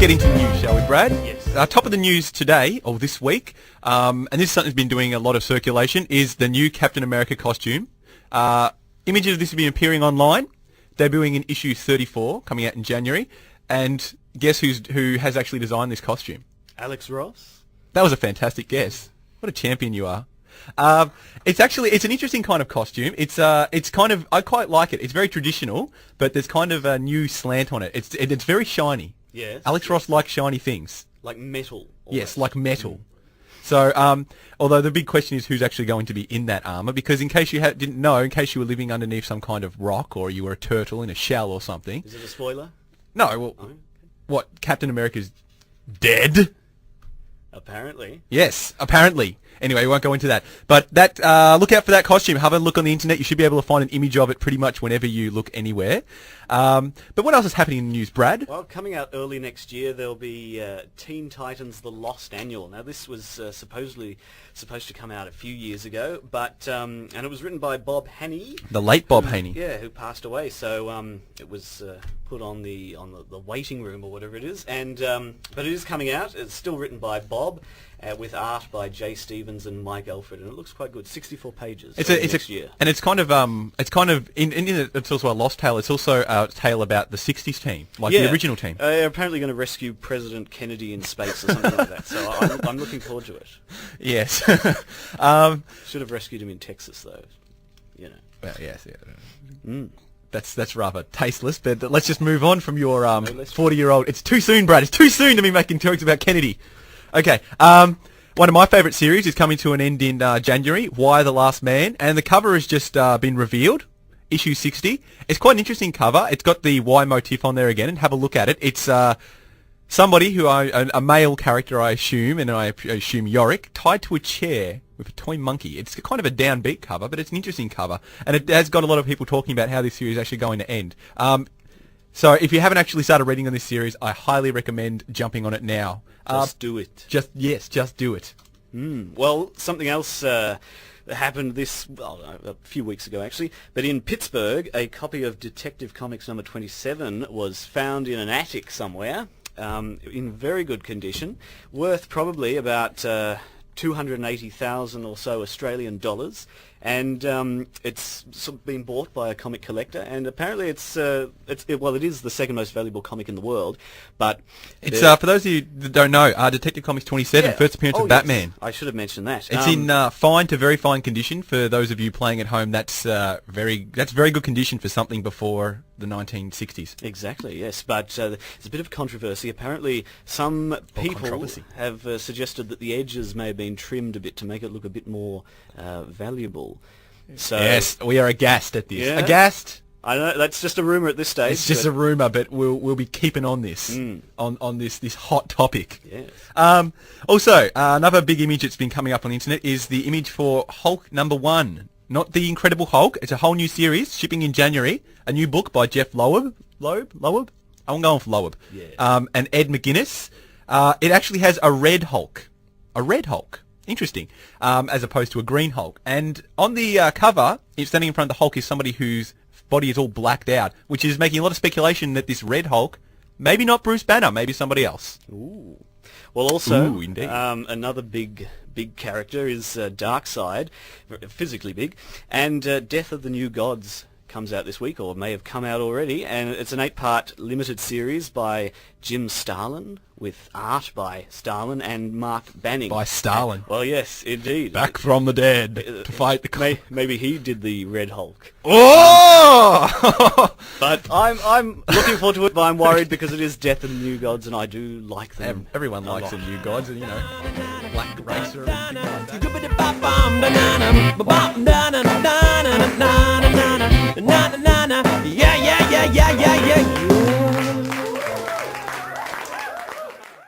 get into the news, shall we, Brad? Yes. Top of the news today, or this week, and this is something that's been doing a lot of circulation, is the new Captain America costume. Images of this have been appearing online, debuting in issue 34, coming out in January. And guess who has actually designed this costume? Alex Ross? That was a fantastic guess. What a champion you are. It's an interesting kind of costume. It's kind of, I quite like it. It's very traditional, but there's kind of a new slant on it. It's very shiny. Yes. Alex Ross likes shiny things. Like metal. Almost. Yes, like metal. So, although the big question is who's actually going to be in that armor, because in case you didn't know, in case you were living underneath some kind of rock or you were a turtle in a shell or something. Is it a spoiler? No, well, Oh, okay. what, Captain America's dead? Apparently. Yes, apparently. Anyway, we won't go into that. But that look out for that costume. Have a look on the internet. You should be able to find an image of it pretty much whenever you look anywhere. But what else is happening in the news, Brad? Well, coming out early next year, there'll be Teen Titans: The Lost Annual. Now, this was supposedly supposed to come out a few years ago, but and it was written by Bob Haney. The late Bob Haney. Yeah, who passed away. So it was put on the waiting room or whatever it is, and but it is coming out. It's still written by Bob. With art by Jay Stevens and Mike Alfred, and it looks quite good. 64 pages. Next year. And it's kind of it's also a lost tale. It's also a tale about the '60s team, like the original team. They're apparently going to rescue President Kennedy in space or something like that. So I'm looking forward to it. Yes. Should have rescued him in Texas, though. You know. Well, yes. Yeah. That's rather tasteless. But let's just move on from your 40-year-old. It's too soon, Brad. It's too soon to be making jokes about Kennedy. Okay, one of my favourite series is coming to an end in January, Y: The Last Man, and the cover has just been revealed, issue 60. It's quite an interesting cover. It's got the Y motif on there again, and have a look at it. It's somebody who a male character, I assume, and I assume Yorick, tied to a chair with a toy monkey. It's kind of a downbeat cover, but it's an interesting cover, and it has got a lot of people talking about how this series is actually going to end. So if you haven't actually started reading on this series, I highly recommend jumping on it now. Just do it. Just do it. Well, something else happened a few weeks ago, actually. But in Pittsburgh, a copy of Detective Comics number 27 was found in an attic somewhere, in very good condition, worth probably about 280,000 or so Australian dollars, and it's sort of been bought by a comic collector, and apparently it is the second most valuable comic in the world, but it's for those of you that don't know, Detective Comics 27, first appearance of Batman. Yes, I should have mentioned that. It's in fine to very fine condition. For those of you playing at home, that's very good condition for something before the 1960s. Exactly, yes, but there's a bit of controversy. Apparently, some people have suggested that the edges may have been trimmed a bit to make it look a bit more valuable. So, yes, we are aghast at this. Yeah. Aghast. I know that's just a rumor at this stage. It's just a rumor, but we'll be keeping on this on this hot topic. Yes. Also, another big image that's been coming up on the internet is the image for Hulk #1. Not the Incredible Hulk. It's a whole new series shipping in January. A new book by Jeff Loeb. I'm going for Loeb. Yeah. And Ed McGuinness. It actually has a red Hulk. A red Hulk. Interesting. As opposed to a green Hulk. And on the cover, standing in front of the Hulk is somebody whose body is all blacked out, which is making a lot of speculation that this red Hulk, maybe not Bruce Banner, maybe somebody else. Ooh. Well, also, indeed. Another big character is Darkseid, physically big, and Death of the New Gods comes out this week, or may have come out already, and it's an 8-part limited series by Jim Starlin, with art by Starlin and Mark Banning. By Starlin. Well, yes, indeed. Back from the dead to fight the... Maybe he did the Red Hulk. Oh! But I'm looking forward to it, but I'm worried because it is Death of the New Gods, and I do like them. Everyone likes the New Gods, and Black Racer and things like that.